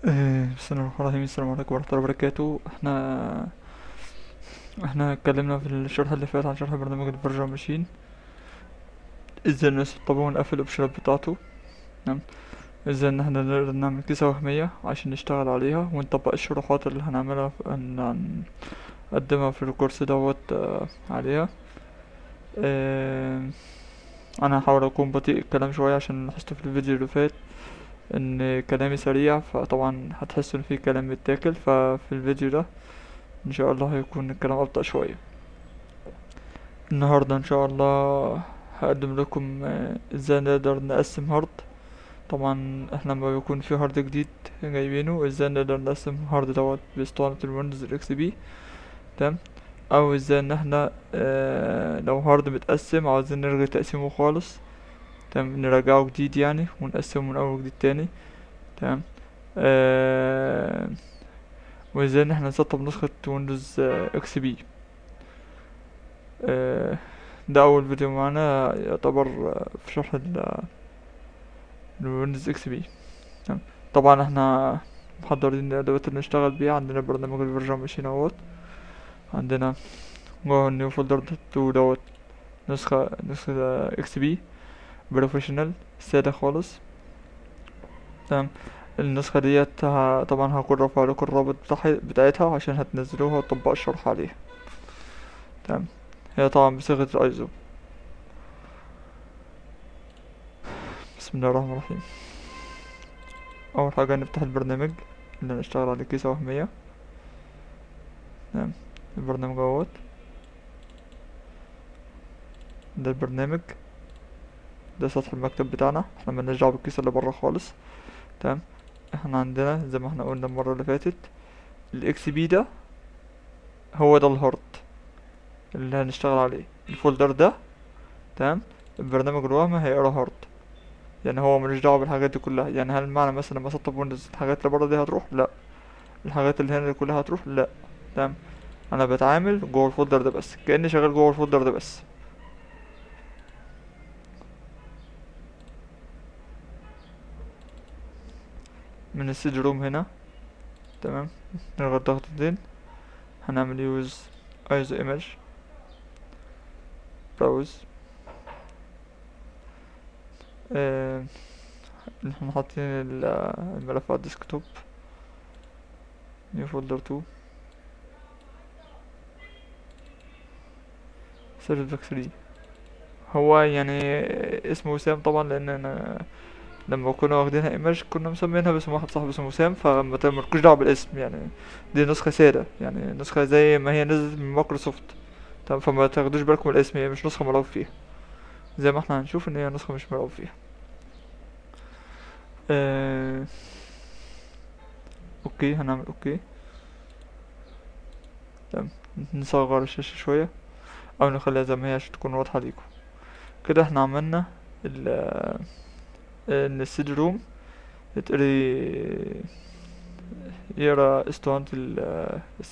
بسم الله الرحمن الرحيم. السلام عليكم ورحمة الله وبركاته. احنا اتكلمنا في الشرح اللي فات عن شرح برنامج الفيرجوال ماشين، ازاي نسطبه ونقفل الاوبشنات بتاعته. تمام. ازاي ان احنا نقدر نعمل كيسة وهمية عشان نشتغل عليها ونطبق الشروحات اللي هنعملها هنقدمها في الكورس دوت عليها. اه انا هحاول اكون بطيء الكلام شوية عشان لاحظت في الفيديو اللي فات ان كلامي سريع، فطبعا هتحس ان في كلام متاكل، ففي الفيديو ده ان شاء الله هيكون الكلام ابطأ شوية. النهاردة ان شاء الله هقدم لكم ازاي نقدر نقسم هارد. طبعا احنا لما بيكون في هارد جديد جايبينه، ازاي نقدر نقسم هارد دوت باسطوانة الويندوز الاكس بي. تمام. او ازاي ان احنا لو هارد متقسم عاوزين نلغي تقسيمه خالص، تمام، نرجعه جديد يعني ونقسمه من اول جديد تاني. تمام. آه وازاي ان احنا نسطب نسخة ويندوز اكس بي. ده اول فيديو معانا يعتبر في شرح الويندوز اكس بي. تمام. طبعا احنا محضرين الادوات اللي نشتغل بيها. عندنا برنامج الفيرجن ماشين اهوت، عندنا جوه النيو فولدر دوت نسخة اكس بي بروفيشنال سادة خالص. تمام. النسخة ديت طبعا هكون رافع لكم الرابط بتاعتها عشان هتنزلوها وتطبقوا الشرح عليها. تمام. هي طبعا بصيغة الايزو. بسم الله الرحمن الرحيم. اول حاجة نفتح البرنامج اللي هنشتغل عليه كيسة وهمية. تمام. البرنامج اهوت، ده البرنامج، ده سطح المكتب بتاعنا، احنا ملناش دعوة بالكيسة اللي برا خالص. تمام. احنا عندنا زي ما احنا قلنا المرة اللي فاتت، الاكس بي ده هو ده الهارد اللي هنشتغل عليه، الفولدر ده. تمام. البرنامج الوهمي هيقرا هارد، يعني هو ملوش دعوة بالحاجات دي كلها. يعني هل معنى مثلا لما اسطب ويندوز الحاجات اللي برا دي هتروح؟ لا. الحاجات اللي هنا دي كلها هتروح؟ لا. تمام. انا بتعامل جوه الفولدر ده بس، كأني شغال جوه الفولدر ده بس. من السيد روم هنا، تمام، نلغي الضغطتين، هنعمل يوز ايزو ايمج براوز. آه احنا حاطين الملف على الديسكتوب، نيو فولدر 2 سيرفيس باك 3. هو يعني اسمه وسام طبعا، لان انا لما كنا واخدينها ايمج كنا مسمينها باسم واحد صاحبي اسمه وسام، فما مالكوش دعوه بالاسم يعني. دي نسخه ساده، يعني نسخه زي ما هي نزلت من مايكروسوفت. تمام. فما تاخدوش بالكم من الاسم، هي مش نسخه ملعوب فيها، زي ما احنا هنشوف ان هي نسخه مش ملعوب فيها. آه... اوكي، هنعمل اوكي. تمام. نصغر الشاشه شويه او نخليها زي ما هي عشان تكون واضحه ليكم. كده احنا عملنا ال ان السيد روم يتقري، يقرا اسطوانة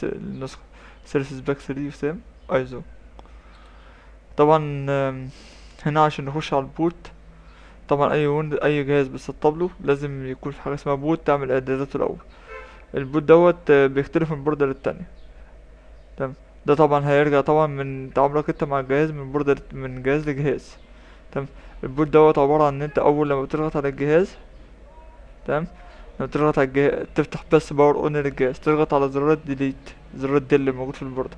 النسخة سيرفيس باك 3 وسام ايزو. طبعا هنا عشان نخش على البوت، طبعا اي جهاز بتسطب له لازم يكون في حاجة اسمها بوت تعمل اعداداته الاول. البوت دوت بيختلف من بوردة للتانية. تمام. ده طبعا هيرجع طبعا من تعاملك انت مع الجهاز، من بوردة من جهاز لجهاز. تمام. البوت دوت عبارة عن ان انت اول لما بتضغط على الجهاز، تمام، لما تضغط على الجهاز تفتح بس باور اون للجهاز، تضغط على زرار ديليت، زرار الديل اللي موجود في البوردة،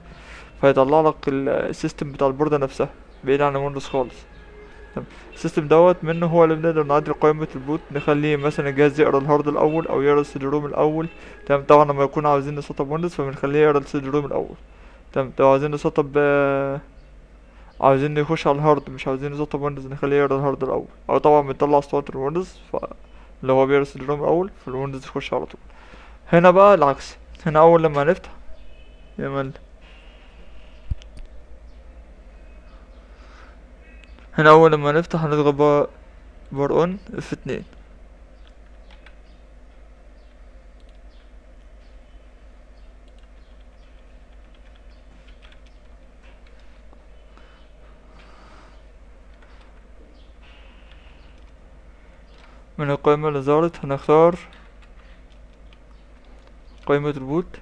فيطلع لك السيستم بتاع البوردة نفسها بعيد عن ويندوز خالص. تمام. السيستم دوت منه هو اللي بنقدر نعدل قائمة البوت، نخليه مثلا الجهاز يقرا الهارد الأول أو يقرا السي دي روم الأول. تمام. طبعا لما يكون عاوزين نسطب ويندوز فبنخليه يقرا السي دي روم الأول. تمام. لو عاوزين نسطب عاوزين نخش على الهارد مش عاوزين نسطب ويندوز نخليه يقرا الهارد الأول، أو طبعا بنطلع اسطوانة الويندوز اللي هو بيقرا السي دي روم الأول فالويندوز يخش على طول. هنا بقى العكس، هنا أول لما نفتح يعمل، هنا أول لما نفتح هنضغط باور اون F2. من القائمة اللي ظهرت هنختار قائمة البوت.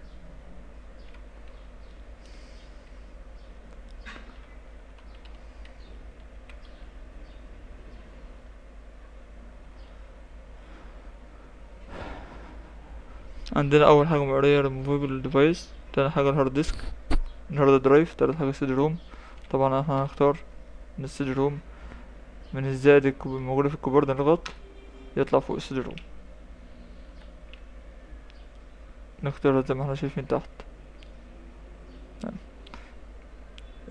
عندنا اول حاجة معرية removable device، تاني حاجة الهارد ديسك، الهارد درايف، تالت حاجة السي دي روم. طبعا احنا هنختار من السي دي روم، من الزائد الموجودة في الكيبورد نضغط يطلع فوق السي دي روم، نختارها زي ما احنا شايفين تحت.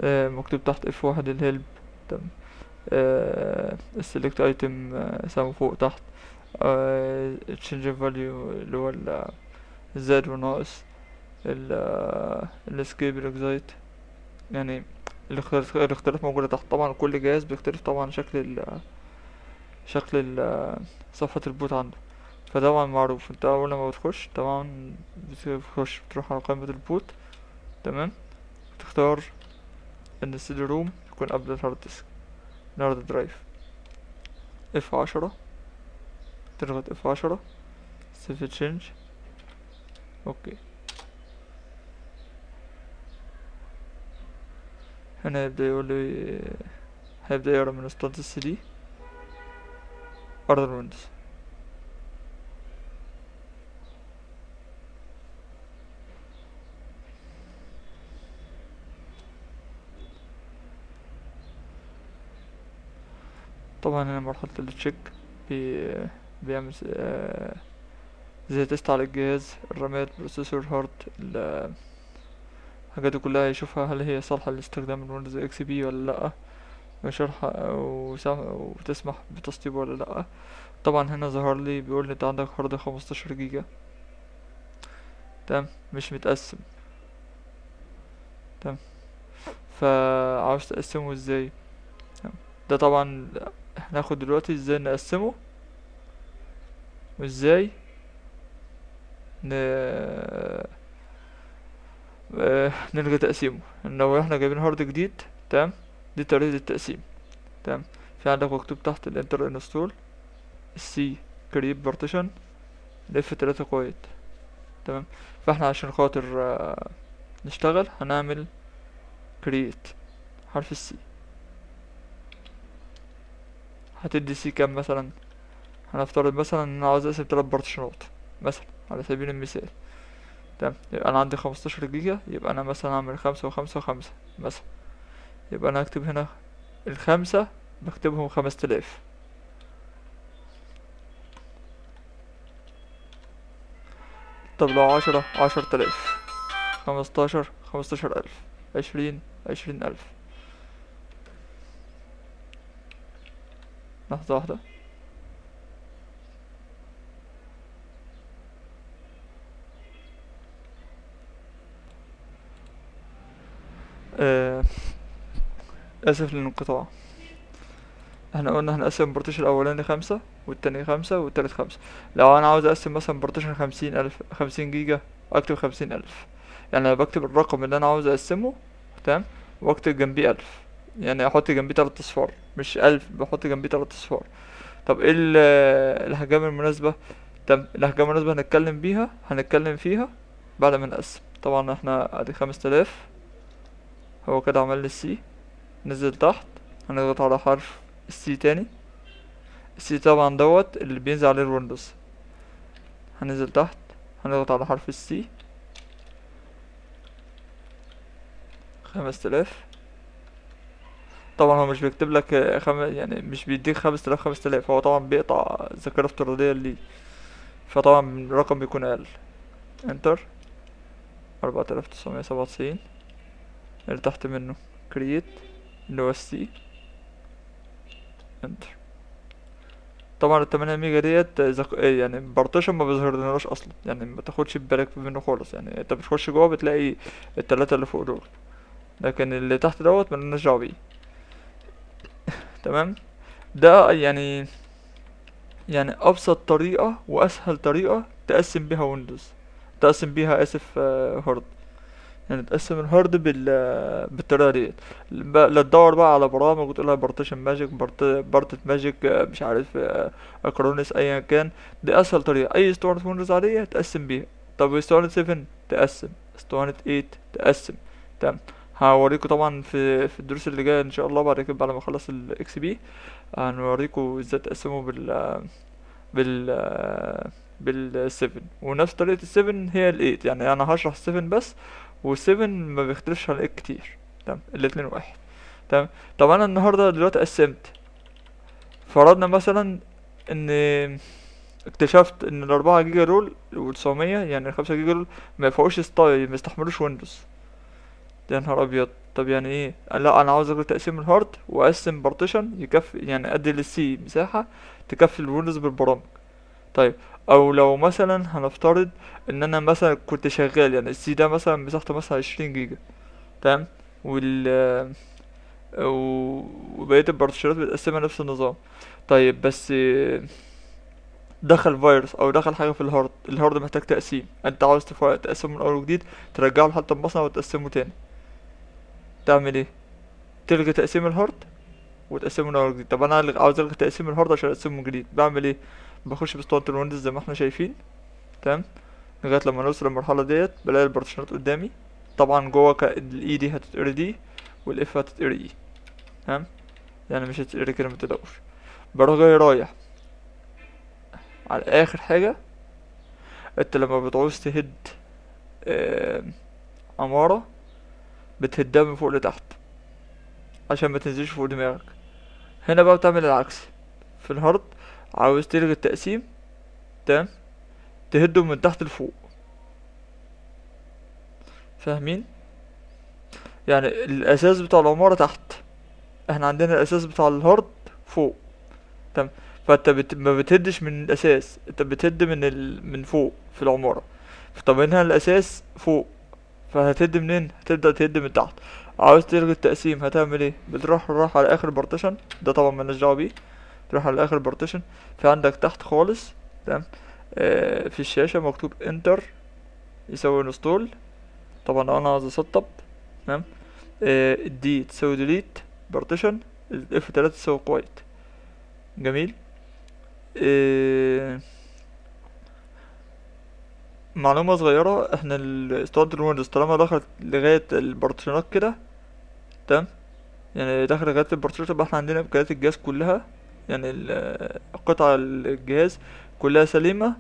مكتوب تحت F1 الهيلب. تمام. السلكت ايتم سهم فوق تحت. change value اللي هو الزائد والناقص، الاسكيب الاكزايت. يعني الاختلاف موجودة تحت. طبعا كل جهاز بيختلف طبعا شكل صفحة البوت عنده. فطبعا معروف انت اول لما بتخش طبعا بتروح على قائمة البوت. تمام. تختار ان السي دي روم يكون قبل الهارد ديسك، الهارد درايف. F10، تضغط F10 save change. اوكي. هنا يبدأ يقول لي، هيبدأ يقرا من اسطوانة السي دي أرض الويندوز. طبعا هنا مرحلة التشيك بيعمل زي تيست على الجهاز، الرامات، بروسيسور، هارد، الحاجات دي كلها يشوفها هل هي صالحة لاستخدام الويندوز اكس بي ولا لأ، وشرح وتسمح بتسطيبه ولا لأ. طبعا هنا ظهر لي بيقول لي انت عندك هارد 15 جيجا. تمام. مش متقسم. تمام. فعاوز تقسمه ازاي؟ تمام. ده طبعا هناخد دلوقتي ازاي نقسمه، وازاي ن... نلغي تقسيمه. لو احنا جايبين هارد جديد، تمام، دي طريقة التقسيم. تمام. في عندك مكتوب تحت الانتر انستول، السي كريب بارتيشن، الاف 3 كويت. تمام. فاحنا عشان خاطر نشتغل هنعمل كرييت حرف السي. هتدي سي كام مثلا؟ هنفترض مثلا ان انا عاوز اقسم 3 بارتيشنات مثلا على سبيل المثال. تمام. يبقى انا عندي 15 جيجا، يبقى انا مثلا اعمل 5 و5 و5 مثلا. يبقى انا هكتب هنا الخمسة، بكتبهم 5000. طب لو 10 10 آلاف، 15 15 ألف، 20 20 ألف. لحظة واحدة. آه آسف للانقطاع. احنا قلنا هنقسم البارتيشن الأولاني 5، والتاني 5، والتالت 5. لو أنا عاوز أقسم مثلا بارتيشن 50 ألف، 50 جيجا، أكتب 50 ألف. يعني أنا بكتب الرقم اللي أنا عاوز أقسمه، تمام، واكتب جنبيه 1000. يعني أحط جنبيه 3 أصفار، مش 1000، بحط جنبيه 3 أصفار. طب ايه الأحجام المناسبة؟ طب الأحجام المناسبة هنتكلم فيها بعد ما نقسم. طبعا احنا ادي 5000، هو كده عمل لي السي. نزل تحت، هنضغط على حرف السي تاني. السي طبعا دوت اللي بينزل عليه الويندوز. هننزل تحت، هنضغط على حرف السي. 5000. طبعا هو مش بيكتب لك يعني مش بيديك 5000 5000، هو طبعا بيقطع ذاكرة افتراضية ليه، فطبعا الرقم بيكون اقل. انتر. 4997. اللي تحت منه كرييت، اللي هو السي. انتر. طبعا ال8 ميجا ديت يعني بارتيشن ما بيظهرلناش اصلا، يعني ما تاخدش بالك منه خالص. يعني انت بتخش جوه بتلاقي التلاتة اللي فوق دول، لكن اللي تحت دوت ملناش دعوه بيه. تمام. ده يعني ابسط طريقه واسهل طريقه تقسم بيها ويندوز، تقسم بيها اسف هارد. يعني تقسم الهارد بالطريقه ديت. لا تدور بقى على برامج وتقول لها بارتيشن ماجيك، بارتت ماجيك، مش عارف اكرونس، ايا كان. دي اسهل طريقه اي اسطوانه ويندوز عاديه تقسم بيها. طب اسطوانة 7 تقسم، اسطوانة 8 تقسم. تمام. هوريكم طبعا في الدروس اللي جايه ان شاء الله بعد كده، بعد ما اخلص الاكس بي هنوريكم ازاي تقسموا بال بال7. ونفس طريقة ال7 هي ال8، يعني انا هشرح ال7 بس، وال7 ما بيختلفش عن ال8 كتير. تمام، الاتنين واحد. تمام. طب انا النهارده دلوقتي قسمت، فرضنا مثلا ان اكتشفت ان ال4 جيجا دول و900، يعني ال5 جيجا دول ما ينفعوش ما يستحملوش ويندوز. يا نهار ابيض. طب يعني ايه؟ لا انا عاوز اغير تقسيم الهارد واقسم بارتيشن يكفي، يعني ادي للسي مساحة تكفي الويندوز بالبرامج. طيب، او لو مثلا هنفترض ان انا مثلا كنت شغال، يعني السي ده مثلا مساحته مثلا 20 جيجا. تمام. وال وبقية البارتيشنات متقسمة نفس النظام. طيب بس دخل فيروس او دخل حاجة في الهارد محتاج تقسيم، انت عاوز تقسمه من اول وجديد، ترجعه لحالة المصنع وتقسمه تاني. تعمل ايه؟ تلغي تقسيم الهارد وتقسمه من اول وجديد. طب انا عاوز الغي تقسيم الهارد عشان اقسمه من جديد، بعمل ايه؟ بخش باسطوانة الويندوز زي ما احنا شايفين. تمام. لغاية لما نوصل للمرحلة ديت بلاقي البارتيشنات قدامي. طبعا جوه الاي دي هتتقري دي، والاف هتتقري اي. تمام. يعني مش هتتقري كده، متقلقوش. بروح جاي رايح على اخر حاجة. انت لما بتعوز تهد آه عمارة، بتهدها من فوق لتحت عشان ما تنزلش فوق دماغك. هنا بقى بتعمل العكس. في الهارد عاوز تلغي التقسيم، تمام، تهده من تحت لفوق. فاهمين؟ يعني الاساس بتاع العمارة تحت، احنا عندنا الاساس بتاع الهارد فوق. تمام. فانت ما بتهدش من الاساس، انت بتهد من فوق في العمارة. طب هنا الاساس فوق، فهتهد منين؟ هتبدأ تهد من تحت. عاوز تلغي التقسيم هتعمل ايه؟ راح على اخر بارتيشن، ده طبعا مالناش دعوة بيه. تروح على اخر بارتيشن، في عندك تحت خالص. تمام. في الشاشة مكتوب انتر يساوي انستول. طبعا لو انا عاوز اسطب. تمام. الدي تساوي ديليت بارتيشن، الاف 3 تساوي كوايت. جميل. آه معلومة صغيرة، احنا اسطوانة الويندوز طالما دخلت لغاية البارتيشنات كده، تمام، يعني داخل لغاية البارتيشنات، يبقى احنا عندنا امكانيات الجهاز كلها، يعني قطع الجهاز كلها سليمة،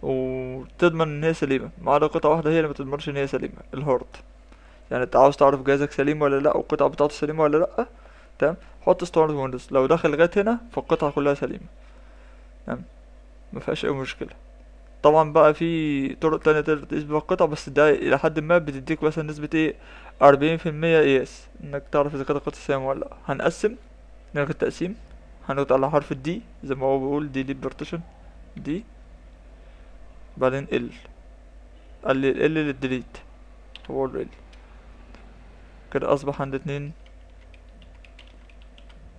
وتضمن ان هي سليمة، ما عدا قطعة واحدة هي اللي ما تضمنش ان هي سليمة، الهارد. يعني انت عاوز تعرف جهازك سليم ولا لا، والقطعة بتاعته سليمة ولا لا. تمام. حط اسطوانة ويندوز، لو دخل لغاية هنا فالقطعة كلها سليمة. تمام. مفيهاش اي مشكلة. طبعا بقى في طرق تانية تقدر تقيس بيها القطع، بس ده إلى حد ما بتديك مثلا نسبة ايه، 40% قياس، انك تعرف اذا كانت القطعة سليمة ولا لا. هنقسم، نلغي التقسيم، هنضغط على حرف الدي زي ما هو بيقول دي بارتيشن دي، بعدين ال، قال لي ال للديليت، هو ال كده اصبح عند اتنين،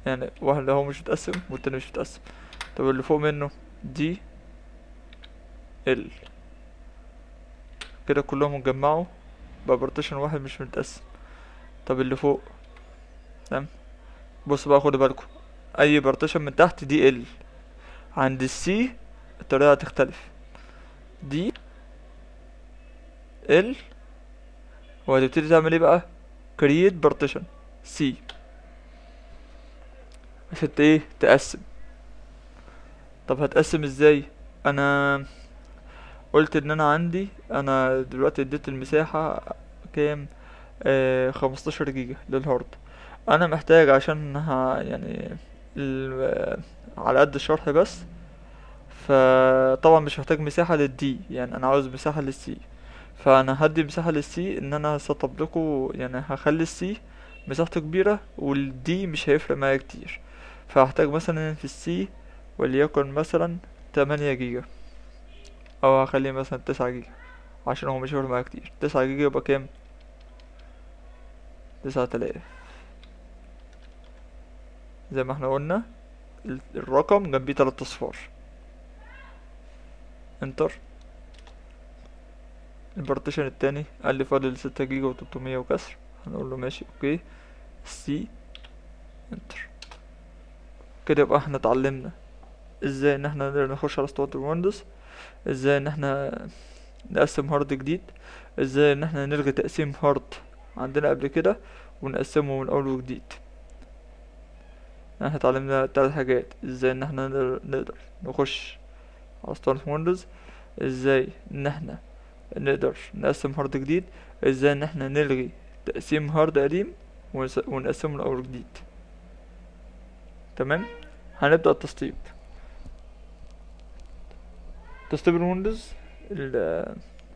يعني واحد اللي هو مش متقسم والتاني مش متقسم. طب اللي فوق منه دي ال، كده كلهم اتجمعوا بقى بارتيشن واحد مش متقسم. طب اللي فوق، تمام، بص بقى خدوا بالكم، اي بارتيشن من تحت دي ال، عند السي الطريقة هتختلف، دي ال، وهتبتدي تعمل ايه بقى؟ create partition سي، عشان ايه؟ تقسم. طب هتقسم ازاي؟ انا قلت ان انا عندي، انا دلوقتي اديت المساحة كام؟ 15 جيجا للهارد. انا محتاج عشان يعني على قد الشرح بس، فطبعا مش محتاج مساحة للدي، يعني انا عاوز مساحة للسي. فانا هدي مساحة للسي ان انا هسطب لكم، يعني هخلي السي مساحته كبيرة والدي مش هيفرق معايا كتير. فهحتاج مثلا في السي وليكن مثلا 8 جيجا، او هخليه مثلا 9 جيجا، عشان هو مش هيفرق معايا كتير. 9 جيجا يبقى كام؟ 9000. زي ما احنا قلنا الرقم جنبيه 3 اصفار. انتر. البارتيشن التاني قال لي فاضل 6 جيجا و300 وكسر، هنقول له ماشي اوكي. سي، انتر. كده يبقى احنا اتعلمنا ازاي ان احنا نقدر نخش على اسطوانة الويندوز، ازاي ان احنا نقسم هارد جديد، ازاي ان احنا نلغي تقسيم هارد عندنا قبل كده ونقسمه من اول وجديد. احنا اتعلمنا 3 حاجات: ازاي ان احنا نقدر نخش على اسطوانة ويندوز، ازاي ان احنا نقدر نقسم هارد جديد، ازاي ان احنا نلغي تقسيم هارد قديم ونقسمه من اول وجديد. تمام. هنبدأ التسطيب. تسطيب الويندوز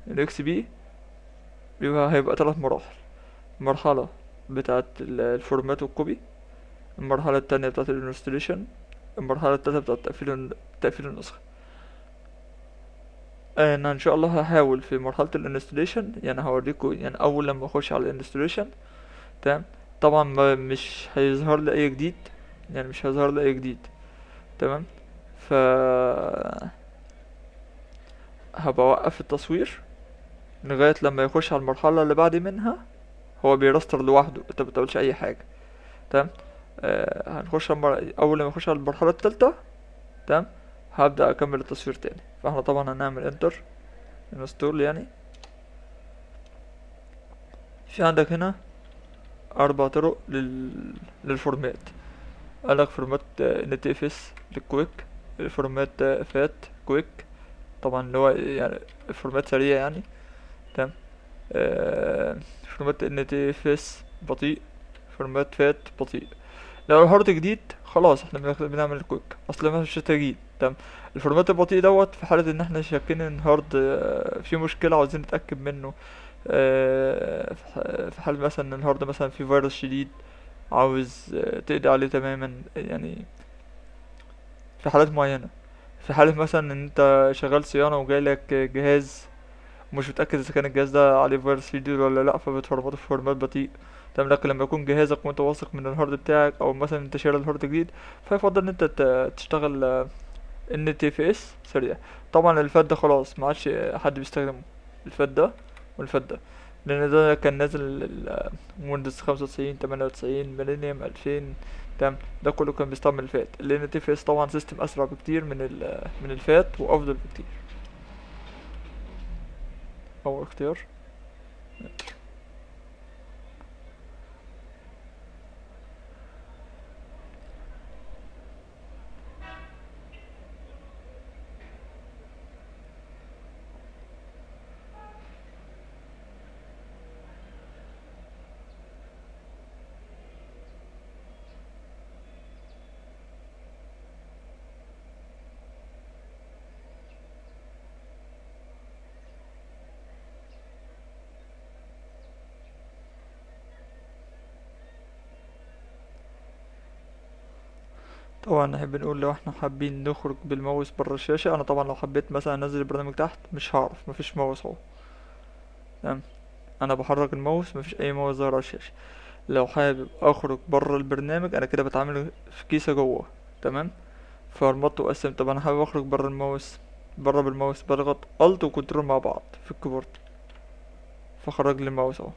الاكس بي هيبقى 3 مراحل: مرحلة بتاعة الفورمات والكوبي، المرحلة التانية بتاعة الانستليشن، المرحلة التالتة بتاعة تقفيل النسخة. انا ان شاء الله هحاول في مرحلة الانستليشن، يعني هوريكم يعني اول لما اخش على الانستليشن. تمام. طبعا مش هيظهر لي اي جديد، يعني مش هيظهر لي اي جديد. تمام. ف هبقى اوقف التصوير لغاية لما يخش على المرحلة اللي بعد منها. هو بيرستر لوحده، انت بتعملش اي حاجة. تمام. هنخش اول لما يخش على المرحلة التالتة. تمام. هبدأ اكمل التصوير تاني. فاحنا طبعا هنعمل انتر انستول يعني. في عندك هنا 4 طرق للفورمات. قالك فورمات نت اف اس للكويك، فورمات فات كويك، طبعا اللي هو يعني فورمات سريع يعني. تمام. فورمات ان تي اف اس بطيء، فورمات فات بطيء. لو الهارد جديد خلاص احنا بنعمل كويك، اصل مش تجديد. تمام. الفورمات البطيء دوت في حالة ان احنا شاكين ان الهارد فيه مشكلة عاوزين نتأكد منه. في حال مثلا ان الهارد مثلا فيه فيروس شديد، عاوز تقضي عليه تماما يعني. في حالات معينة، في حالة مثلا ان انت شغال صيانة وجايلك جهاز ومش متأكد اذا كان الجهاز ده عليه فيروس جديد ولا لا، فبتفرمطه في فورمات بطيء. تمام. لكن لما يكون جهازك وانت واثق من الهارد بتاعك، او مثلا انت شاري الهارد جديد، فيفضل ان انت تشتغل ان تي في اس سريع. طبعا الفات ده خلاص ما عادش حد بيستخدمه، الفات ده والفات ده، لان ده كان نازل ويندوز 95 98 ميلينيوم 2000. تمام. ده كله كان بيستعمل الفات. لان تي في اس طبعا سيستم اسرع بكتير من الفات وافضل بكتير. اول اختيار. طبعا نحب نقول لو احنا حابين نخرج بالماوس بره الشاشة، انا طبعا لو حبيت مثلا انزل البرنامج تحت مش هعرف، مفيش ماوس اهو. تمام. انا بحرك الماوس، مفيش اي ماوس ظاهر على الشاشة. لو حابب اخرج بره البرنامج، انا كده بتعامل في كيسة جوه. تمام. فرمطت وقسمت. طب انا حابب اخرج بره الماوس، بره بالماوس بضغط الت وكنترول مع بعض في الكيبورد، فخرج لي الماوس اهو.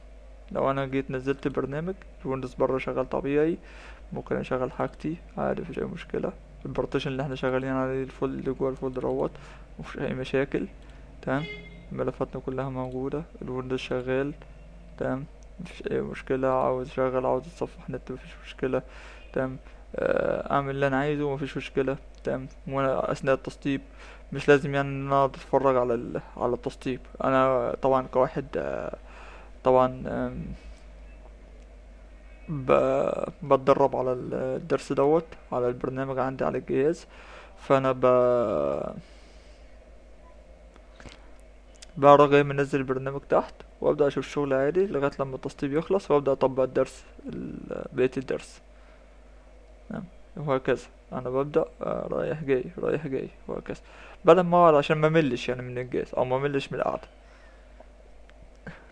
لو انا جيت نزلت برنامج الويندوز بره شغال طبيعي، ممكن اشغل حاجتي عادي، مفيش اي مشكله. البارتيشن اللي احنا شغالين عليه اللي جوه الفولدر اهوت، مفيش اي مشاكل. تمام. ملفاتنا كلها موجوده، الويندوز شغال. تمام. مفيش اي مشكله. عاوز اشغل، عاوز اتصفح نت، مفيش مشكله. تمام. اعمل اللي انا عايزه، مفيش مشكله. تمام. وانا اثناء التسطيب مش لازم يعني ان انا اقعد اتفرج على التسطيب. انا طبعا كواحد طبعا بتدرب على الدرس دوت على البرنامج عندي على الجهاز. فانا بقرا جاي منزل البرنامج تحت، وابدا اشوف شغل عادي لغايه لما التسطيب يخلص، وابدا اطبق الدرس بقيه الدرس. تمام. وهكذا انا ببدا رايح جاي رايح جاي وهكذا، بدل ما اقعد عشان ما ملش يعني من الجهاز، او ما ملش من القعده.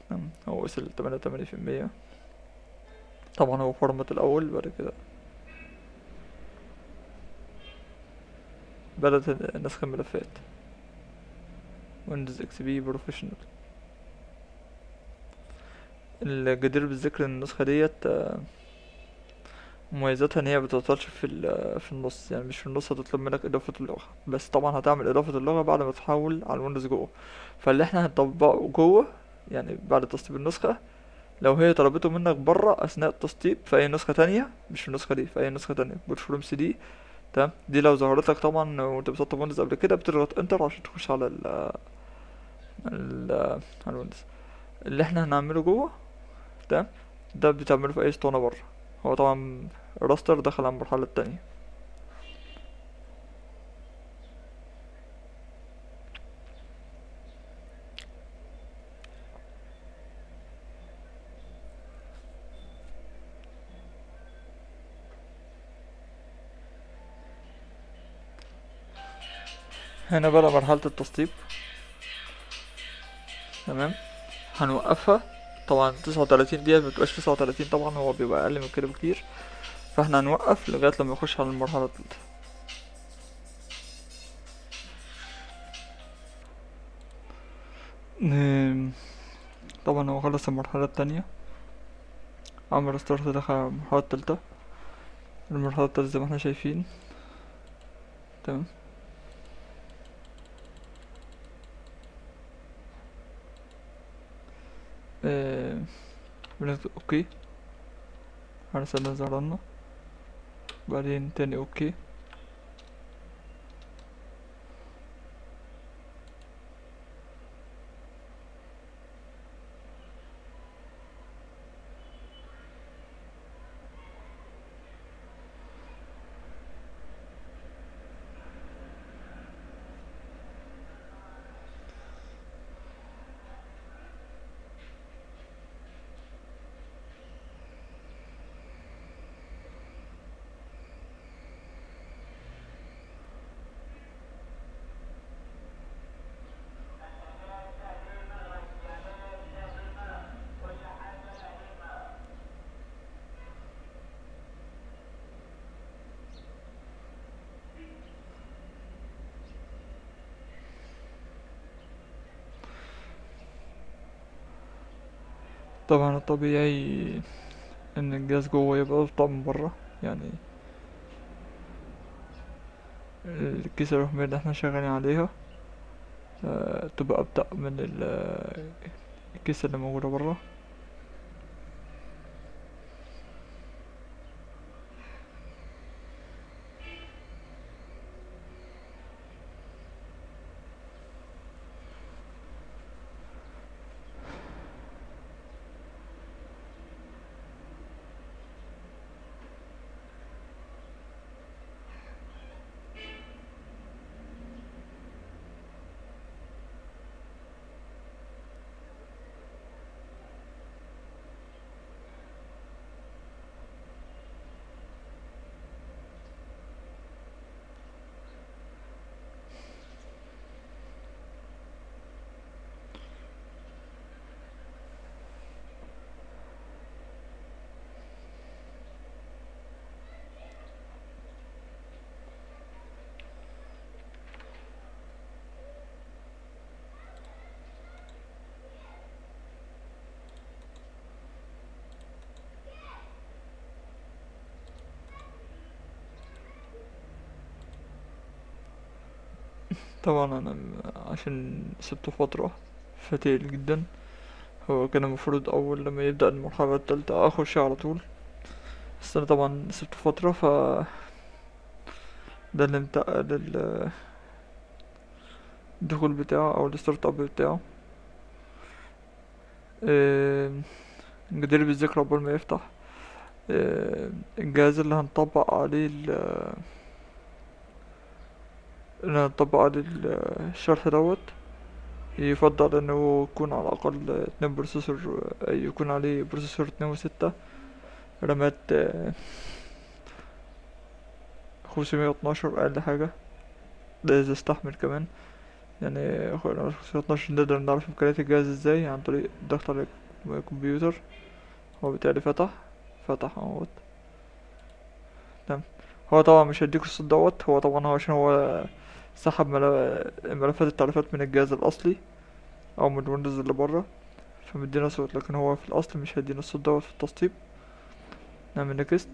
تمام. هو وصل 88%. طبعا هو فورمات الاول، بعد كده بدأت نسخ الملفات ويندوز اكس بي بروفيشنال. الجدير بالذكر ان النسخة ديت مميزاتها ان هي بتعطلش في النص، يعني مش في النص هتطلب منك اضافة اللغة، بس طبعا هتعمل اضافة اللغة بعد ما تحول على الويندوز جوه. فاللي احنا هنطبقه جوه يعني بعد تسطيب النسخة، لو هي طلبته منك بره اثناء التسطيب في اي نسخة تانية، مش في النسخة دي، في اي نسخة تانية بوت فروم سي دي. تمام، دي لو ظهرت لك طبعا وانت بتسطب ويندوز قبل كده بتضغط انتر عشان تخش على ال على الويندوز. اللي احنا هنعمله جوه ده، ده بتعمله في اي اسطوانة بره. هو طبعا راستر دخل على المرحلة التانية. هنا بقى مرحلة التسطيب. تمام، هنوقفها. طبعا 39 دقيقة مبتبقاش 39، طبعا هو بيبقى أقل من كده بكتير. فاحنا هنوقف لغاية لما يخش على المرحلة التالتة. نعم، طبعا هو خلص المرحلة التانية، عمل ستارت دخل على المرحلة التالتة. المرحلة التالتة زي ما احنا شايفين. تمام. آه، بنكتب اوكي، هنستنى ظهرنا، بعدين تاني اوكي. طبعا الطبيعي ان الجهاز جوه يبقى أبطأ من بره، يعني الكيسة الرقمية اللي احنا شغالين عليها تبقى أبطأ من الكيسة اللي موجودة بره. طبعا انا عشان سبته فترة فتيل جدا، هو كان المفروض اول لما يبدأ المرحلة التالتة اخش على طول، بس انا طبعا سبته فترة ده اللي انتقل الدخول بتاعه او الستارت اب بتاعه. آم، جدير بالذكر قبل ما يفتح الجهاز اللي هنطبق عليه اللي هنطبق عليه الشرح دوت، يفضل انه يكون على الاقل 2 بروسيسور، يكون عليه بروسيسور 2 و6 رامات 512 اقل حاجة، ده اذا استحمل كمان. يعني 512 نقدر نعرف امكانيات الجهاز ازاي عن طريق الضغط على الكمبيوتر. هو بالتالي فتح اهوت. تمام. هو طبعا مش هيديك الصوت دوت، هو طبعا هو عشان هو سحب ملفات التعريفات من الجهاز الاصلي او من الويندوز اللي بره، فمدينا صوت، لكن هو في الاصل مش هيدينا الصوت دوت في التسطيب. نعمل نكست.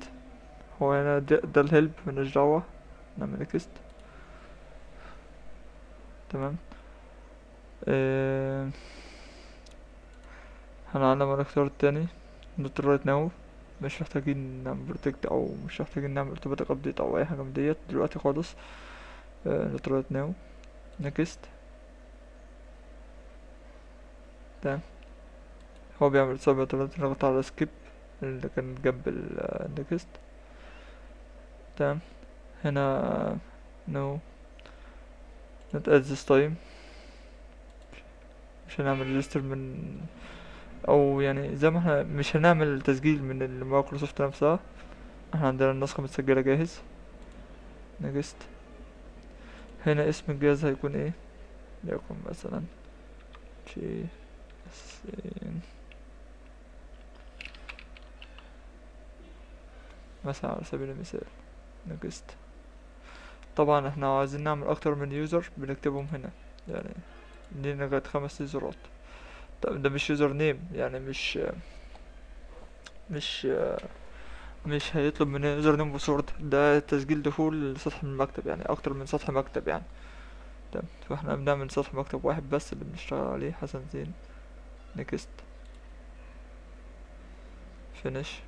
هو هنا ده الهيلب ملناش دعوة، نعمل نكست. تمام. آه هنعلم على الاختيار التاني نوت رايت ناو، مش محتاجين نعمل بروتكت او مش محتاجين نعمل اوتوماتيك ابديت او اي حاجة من ديت دلوقتي خالص. نوت رايت ناو، نكست. تمام. هو بيعمل سب اوتوماتيك، نضغط على سكيب اللي كان جنب النكست. تمام. هنا نو not at this time، مش هنعمل ريجستر من، او يعني زي ما احنا مش هنعمل تسجيل من المايكروسوفت نفسها، احنا عندنا النسخة متسجلة جاهز. نجست. هنا اسم الجهاز هيكون ايه؟ ليكن مثلا جي اس ان مثلا على سبيل المثال. نجست. طبعا احنا عايزين نعمل اكتر من يوزر بنكتبهم هنا، يعني دي لغاية 5 يوزرات. طب ده مش يوزر نيم، يعني مش مش هيطلب مننا يوزر نيم وباسورد، ده تسجيل دخول لسطح من المكتب، يعني اكتر من سطح مكتب يعني. تمام. فاحنا بنعمل سطح مكتب واحد بس اللي بنشتغل عليه حسن زين. نكست. فينيش.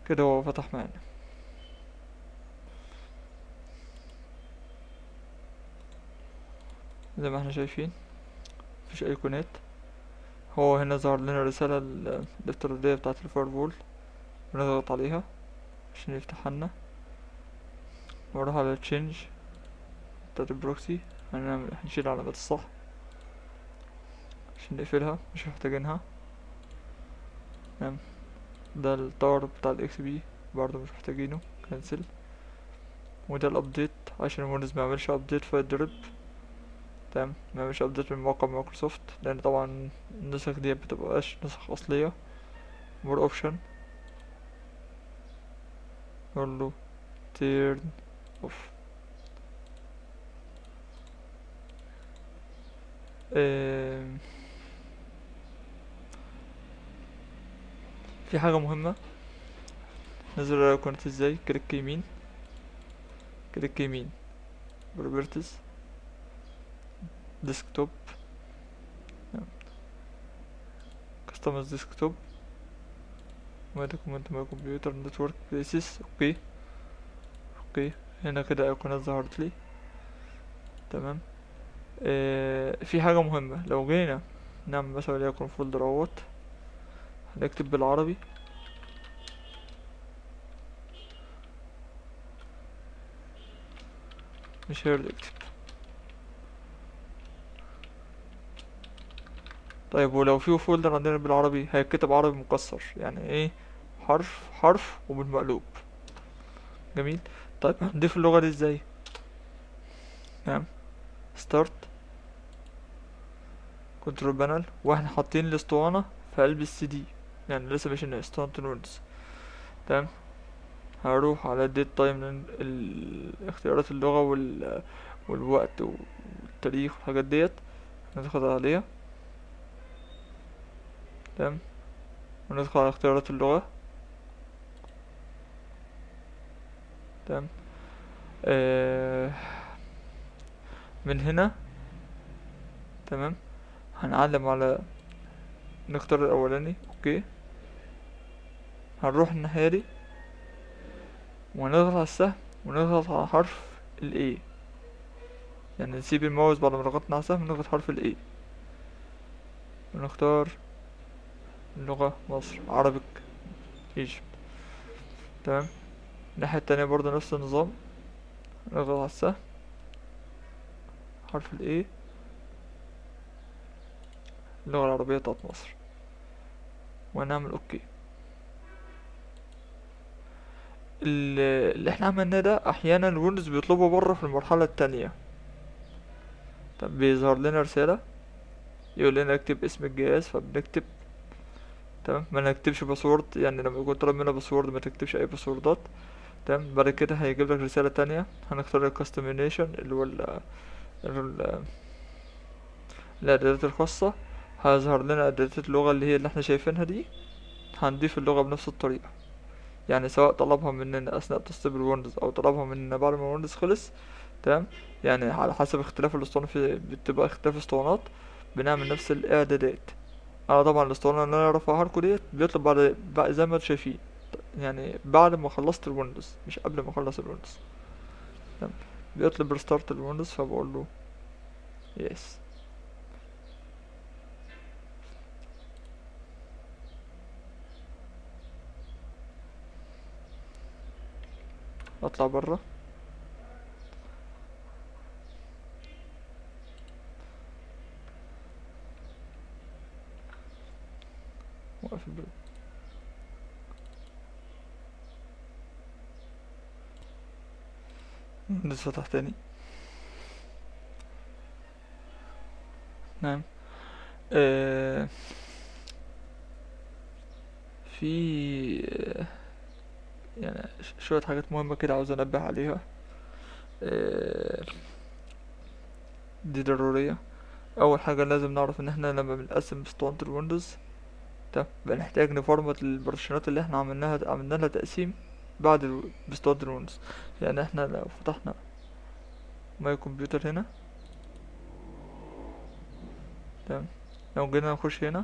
كده هو فتح معانا. زي ما احنا شايفين مفيش ايقونات. هو هنا ظهر لنا الرسالة الافتراضية بتاعة الفايرول، بنضغط عليها عشان يفتحها لنا، ونروح على تشينج بتاعة البروكسي، هنشيل علامات الصح عشان نقفلها مش محتاجينها. تمام. ده التاور بتاع الاكس بي برضه مش محتاجينه، كنسل. وده الابديت عشان الويندوز ما يعملش ابديت فيتضرب. تمام. ما يعملش ابديت من موقع مايكروسوفت، لان طبعا النسخ دي مبتبقاش نسخ اصلية. مور اوبشن، نقوله turn off. آم، في حاجة مهمة، نزل الايقونات ازاي. كليك يمين، كليك يمين، بروبرتيز، ديسكتوب، كاستمايز ديسكتوب، ما دوكيمنت ماي كمبيوتر نتورك بيسز. اوكي. اوكي. هنا كده ايقونات ظهرت لي. تمام. في حاجة مهمة، لو جينا نعمل مثلا وليكن فولدر اهوت، هنكتب بالعربي. مش هيرد اكتب. طيب ولو في فولدر عندنا بالعربي هيتكتب عربي مكسر، يعني ايه؟ حرف حرف وبالمقلوب. جميل. طيب هنضيف اللغة دي ازاي؟ تمام. ستارت، كنترول بانل، واحنا حاطين الاسطوانة في قلب السي دي، يعني لسه مش اسطوانة الويندوز. تمام. هروح على الديت تايم، اختيارات اللغة والوقت والتاريخ والحاجات ديت، ندخل عليها. تمام. وندخل على اختيارات اللغة. تمام. آه من هنا. تمام. هنعلم على، نختار الاولاني. اوكي. هنروح الناحية دي ونضغط على السهم ونضغط على حرف ال A، يعني نسيب الماوس بعد ما ضغطنا على السهم نضغط حرف ال A ونختار اللغة مصر عربيك ايجيبت. تمام. الناحية التانية برضه نفس النظام، نضغط على السهم، حرف ال A، اللغة العربية بتاعت مصر، ونعمل اوكي. اللي احنا عملناه ده احيانا الويندوز بيطلبه بره في المرحلة التانية. طب بيظهر لنا رسالة يقول لنا اكتب اسم الجهاز، فبنكتب. تمام، ما نكتبش باسورد، يعني لما يكون طلب منا باسورد ما تكتبش اي باسوردات. تمام، بعد كده هيجيب لك رسالة تانية، هنختار الكاستمينيشن اللي هو ال- الاعدادات الخاصة. هيظهر لنا اعدادات اللغة اللي هي اللي احنا شايفينها دي، هنضيف اللغة بنفس الطريقة. يعني سواء طلبها مننا اثناء تسطيب الويندوز او طلبها مننا بعد ما الويندوز خلص. تمام، يعني على حسب اختلاف الاسطوانة، بتبقى اختلاف اسطوانات، بنعمل نفس الاعدادات. انا طبعا الاسطوانة اللي انا رافعها لكم ديت بيطلب بعد زي ما انتم شايفين، يعني بعد ما خلصت الويندوز مش قبل ما اخلص الويندوز. تمام، بيطلب ريستارت الويندوز، فبقول له يس. اطلع برا. واقف الويندوز فتح تاني. نعم. آه في يعني شوية حاجات مهمة كده عاوز انبه عليها. آه دي ضرورية. اول حاجة لازم نعرف ان احنا لما بنقسم اسطوانة الويندوز، طب بنحتاج نفرمت البرشنات اللي احنا عملنا لها تقسيم بعد باسطوانة الويندوز. يعني احنا لو فتحنا ماي كمبيوتر هنا، تمام، لو جينا نخش هنا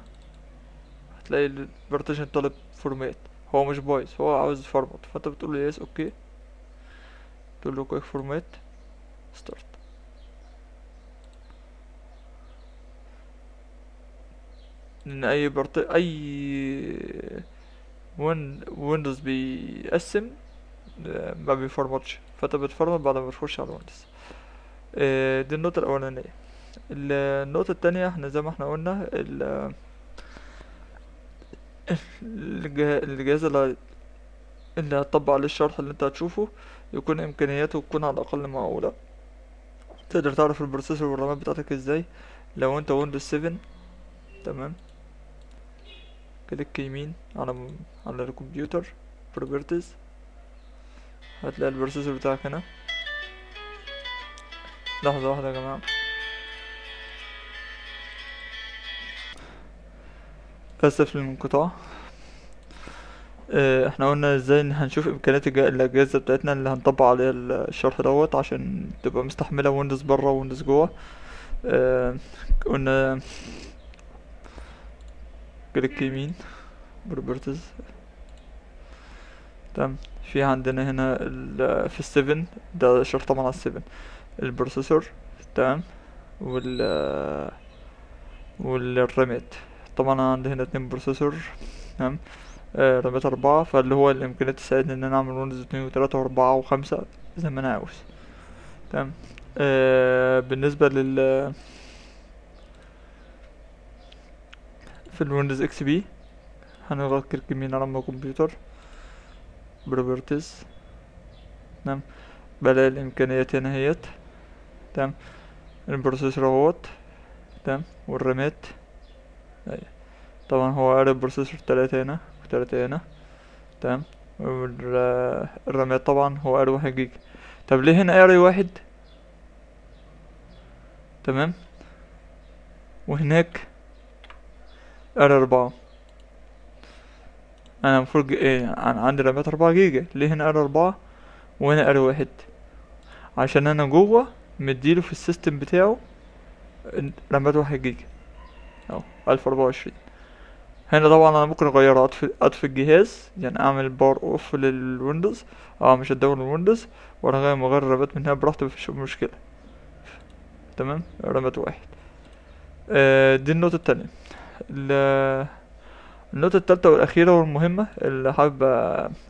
هتلاقي البارتيشن طالب فورمات. هو مش بايظ، هو عاوز يفرمت، فانت بتقول له يس اوكي، تقول له كويك فورمات ستارت. ان اي ويندوز بيقسم ما بيفرمتش، فانت بتفرمت بعد ما تخش على الويندوز. دي النقطة الأولانية. النقطة التانية، احنا زي ما احنا قلنا الجهاز اللي هتطبق عليه الشرح اللي انت هتشوفه يكون امكانياته تكون على الاقل معقولة. تقدر تعرف البروسيسور والرامات بتاعتك ازاي. لو انت ويندوز 7، تمام، كليك يمين على الكمبيوتر، بروبرتيز، هتلاقي البروسيسور بتاعك هنا. لحظة واحدة يا جماعة، اسف للانقطاع. احنا قلنا ازاي ان هنشوف امكانيات الاجهزة بتاعتنا اللي هنطبق عليها الشرح دوت عشان تبقى مستحملة ويندوز برا ويندوز جوه. اه قلنا كليك يمين، بروبرتيز. تمام، في عندنا هنا في السفن، ده شرح طبعا على السفن، البروسيسور، تمام، وال والرامات. طبعا انا عندي هنا 2 بروسيسور، تمام، رامات 4، فاللي هو الامكانيات تساعدني ان انا اعمل ويندوز 2 و3 و4 و5 زي ما انا عاوز. تمام. بالنسبة في الويندوز اكس بي، هنضغط كليك يمين على الكمبيوتر، بروبرتيز، تمام، بلاقي الامكانيات هنا اهيت. تمام، البروسيسور اهوت، تمام، والرامات. أيوة. طبعا هو قال البروسيسور 3 هنا و3 هنا، تمام، والرامات طبعا هو قال 1 جيجا. طب ليه هنا قاري 1؟ تمام، وهناك قاري 4. انا المفروض ايه، انا عندي رامات 4 جيجا، ليه هنا قاري 4 وهنا قاري 1؟ عشان انا جوه مديله في السيستم بتاعه رامات 1 جيجا، اهو 1024. هنا طبعا انا ممكن اغيرها، اطفي الجهاز، يعني اعمل باور اوف للويندوز، اه مش هدور الويندوز، وانا غير الرامات من هنا براحتي، مفيش مشكله. تمام، رامات 1. دي النقطه التانية. ال- النقطه التالتة والاخيره والمهمه اللي حابب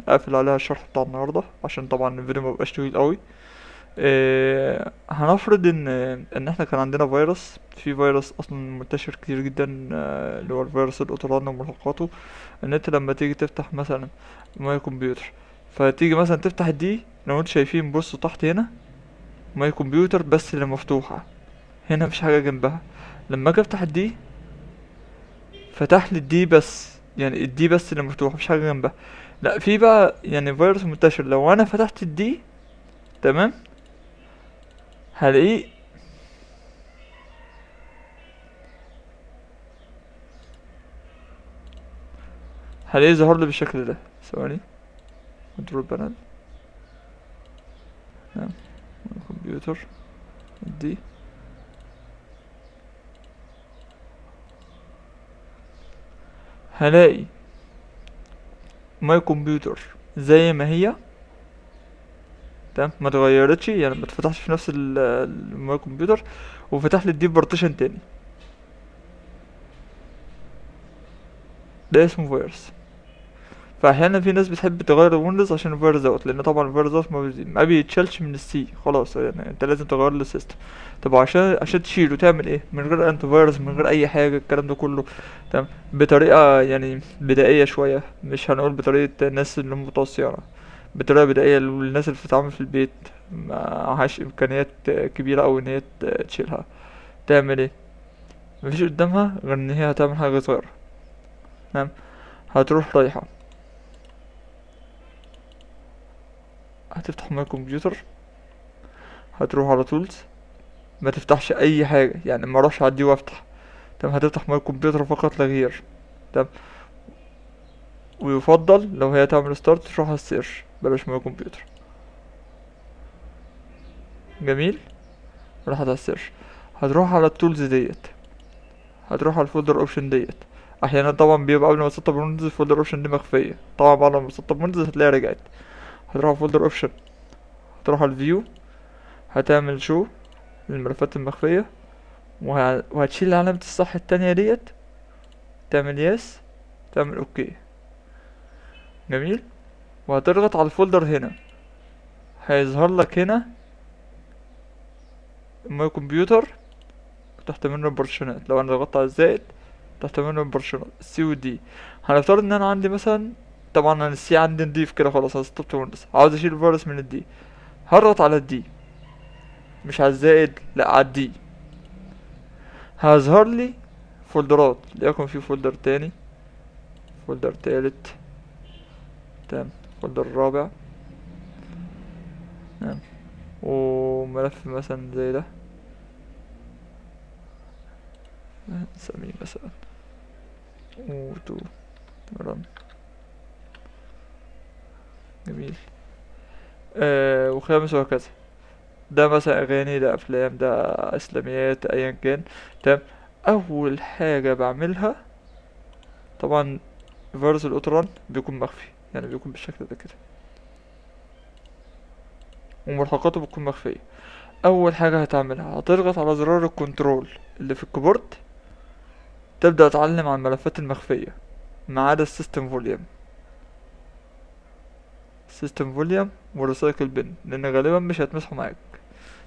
اقفل عليها الشرح بتاع النهارده، عشان طبعا الفيديو مبقاش طويل قوي. هنفرض ان احنا كان عندنا فيروس، في فيروس اصلا منتشر كتير جدا، اللي هو الفيروس الاوتوران وملحقاته. ان انت لما تيجي تفتح مثلا ماي كمبيوتر، فتيجي مثلا تفتح دي، لو انتوا شايفين بصوا تحت هنا ماي كمبيوتر بس اللي مفتوحة، هنا مفيش حاجة جنبها. لما اجي افتح الدي، فتح لي الدي بس، يعني الدي بس اللي مفتوحة مفيش حاجة جنبها. لا، في بقى يعني فيروس منتشر لو انا فتحت الدي، تمام، هلاقيه هلاقيه ظهر لي بالشكل ده. ثواني، كنترول بانل، نعم، كمبيوتر دي، هلاقي ماي كمبيوتر زي ما هي، تمام، ما اتغيرتش، يعني ما اتفتحش في نفس الماي كمبيوتر، وفتح لي الديب بارتيشن تاني. ده اسمه فيروس. فاحيانا في ناس بتحب تغير الويندوز عشان الفيروس دوت، لان طبعا الفيروس دوت ما بيتشالش من السي خلاص، يعني انت لازم تغير له السيستم. طب عشان تشيله تعمل ايه؟ من غير انت فيروس، من غير اي حاجه، الكلام ده كله، تمام، بطريقه يعني بدائيه شويه، مش هنقول بطريقه الناس اللي هم بتوع الصيانه، بطريقه بدائيه للناس اللي بتتعامل في البيت، معهاش امكانيات كبيره او ان هي تشيلها. تعمل ايه؟ مفيش قدامها غير ان هي هتعمل حاجه صغيره، تمام. هتروح رايحه، هتفتح ماي كمبيوتر، هتروح على تولز، ما تفتحش اي حاجه، يعني ما اروحش على دي وافتح، تمام، هتفتح ماي كمبيوتر فقط لا غير، تمام. ويفضل لو هي تعمل ستارت تروح على السيرش، بلاش ماي كمبيوتر. جميل. راحت على السيرش، هتروح على التولز ديت، هتروح على الفولدر اوبشن ديت. احيانا طبعا بيبقى قبل ما تسطب ويندوز الفولدر اوبشن دي مخفيه، طبعا بعد ما تسطب ويندوز هتلاقيها رجعت. هتروح على فولدر اوبشن، هتروح على الفيو، هتعمل شو للملفات المخفيه، وهتشيل علامه الصح التانية ديت، تعمل يس، تعمل اوكي. جميل. وهتضغط على الفولدر هنا، هيظهر لك هنا ماي كمبيوتر، تحت منه البرشنات، لو انا ضغطت على الزائد تحت منه البرشنات السي ودي. هنفترض ان انا عندي مثلا، طبعا انا السي عندي نضيف كده خلاص، انا سطبت ويندوز، عاوز اشيل الفيروس من الدي، هضغط على الدي، مش على الزائد، لا على الدي. هيظهر لي فولدرات، ليكن في فولدر تاني، فولدر تالت، تمام، فولدر رابع، تمام، وملف مثلا زي ده، نسميه مثلا اوتو رن. جميل. وخامس وهكذا. ده مثلا اغاني، ده افلام، ده اسلاميات، ايا كان، تمام. اول حاجه بعملها، طبعا فيروس الاوتران بيكون مخفي، يعني بيكون بالشكل ده كده، وملحقاته بتكون مخفيه. اول حاجه هتعملها، هتضغط على زرار الكنترول اللي في الكيبورد، تبدا تعلم عن الملفات المخفيه ما عدا السيستم فوليوم، السيستم فوليوم وريسايكل بن، لان غالبا مش هيتمسحوا معاك،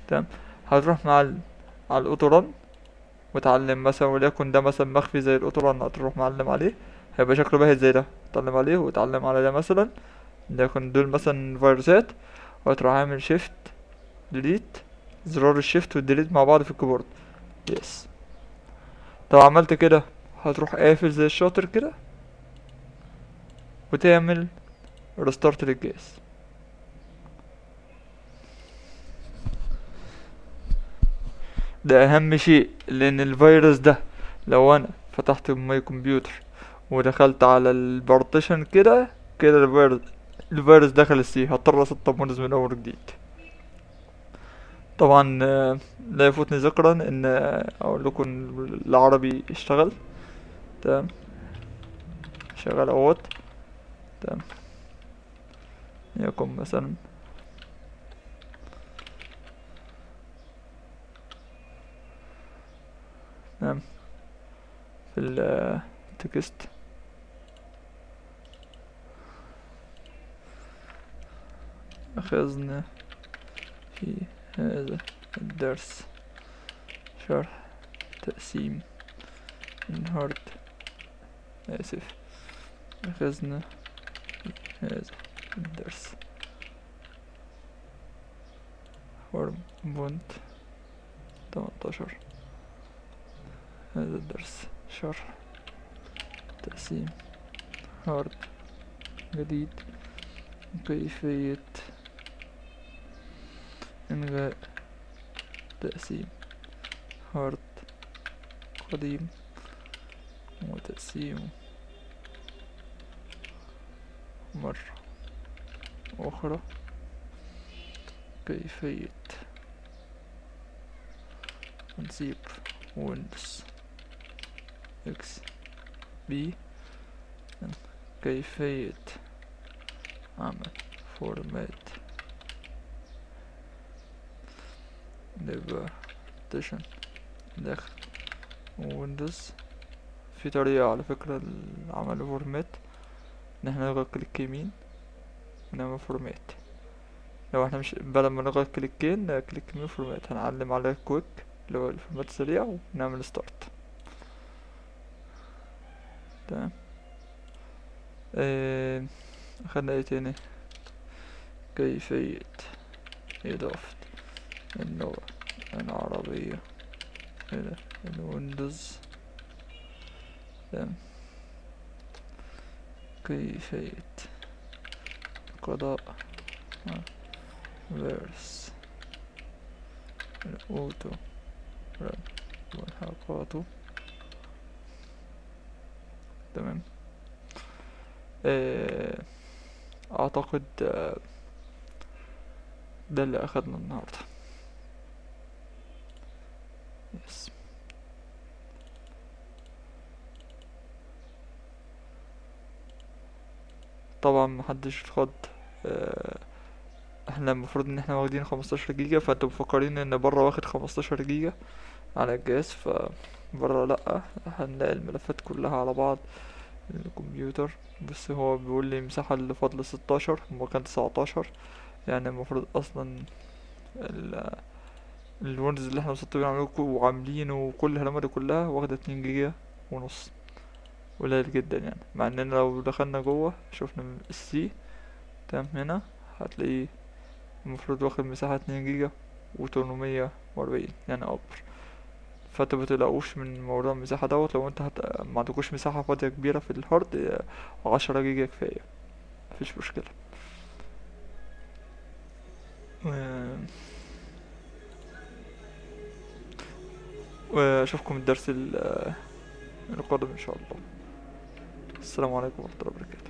تمام. هتروح على الاوتوران، وتعلم مثلا، وليكن ده مثلا مخفي زي الاوتوران، هتروح معلم عليه، هيبقى شكله باهت زي ده، تعلم عليه وتعلم على ده مثلا، ليكن دول مثلا فيروسات، وتروح عامل شيفت ديليت، زرار الشيفت والديليت مع بعض في الكيبورد، يس. طب عملت كده، هتروح قافل زي الشاطر كده، وتعمل ريستارت للجهاز. ده اهم شيء، لان الفيروس ده لو انا فتحت ماي كمبيوتر ودخلت على البارتيشن كده، كده الفيروس دخل السي، هضطر اسطب ويندوز من اول جديد. طبعا لا يفوتني ذكرا ان اقول لكم العربي اشتغل، تمام، شغال اهوت، تمام. يكون مثلا، تمام، في التكست، اخذنا في هذا الدرس شرح تقسيم الهارد، آسف، أخذنا هذا الدرس فورم بونت 18. هذا الدرس شرح تقسيم هارد جديد، كيفية إلغاء تقسيم هارد قديم وتقسيمه مرة أخرى، كيفية تنسيب ويندوز اكس بي، كيفية عمل فورمات لبارتيشن داخل ويندوز. في طريقة على فكرة لعمل فورمات، ان احنا نضغط كليك يمين ونعمل فورمات. لو احنا مش بدل ما نضغط كليكين كليك يمين فورمات، هنعلم على كويك اللي هو الفورمات السريع ونعمل ستارت. تمام. اخدنا ايه تاني؟ كيفية إضافة اللغة العربية إلى الويندوز. تمام. كيفية قضاء فيرس الأوتو رن والحركاته. تمام. أعتقد ده اللي أخدنا النهاردة. يس. طبعا محدش خد. احنا المفروض ان احنا واخدين 15 جيجا، فانتوا مفكرين ان بره واخد 15 جيجا على الجهاز، فبره لأ، هنلاقي الملفات كلها على بعض الكمبيوتر. بس هو بيقول لي مساحة اللي فاضلة 16 وكان 19، يعني المفروض اصلا الويندوز اللي احنا مسطبين وعاملينه وكل الهلمة دي كلها واخدة 2 جيجا ونص، قليل جدا يعني. مع اننا لو دخلنا جوه شفنا السي تمام هنا هتلاقيه المفروض واخد مساحة 2 جيجا و840 يعني اكبر. فانتوا متقلقوش من موضوع المساحة دوت. لو انت ما عندكوش مساحة فاضية كبيرة في الهارد، 10 جيجا كفاية، مفيش مشكلة. و- واشوفكم الدرس القادم ان شاء الله. السلام عليكم ورحمة الله وبركاته.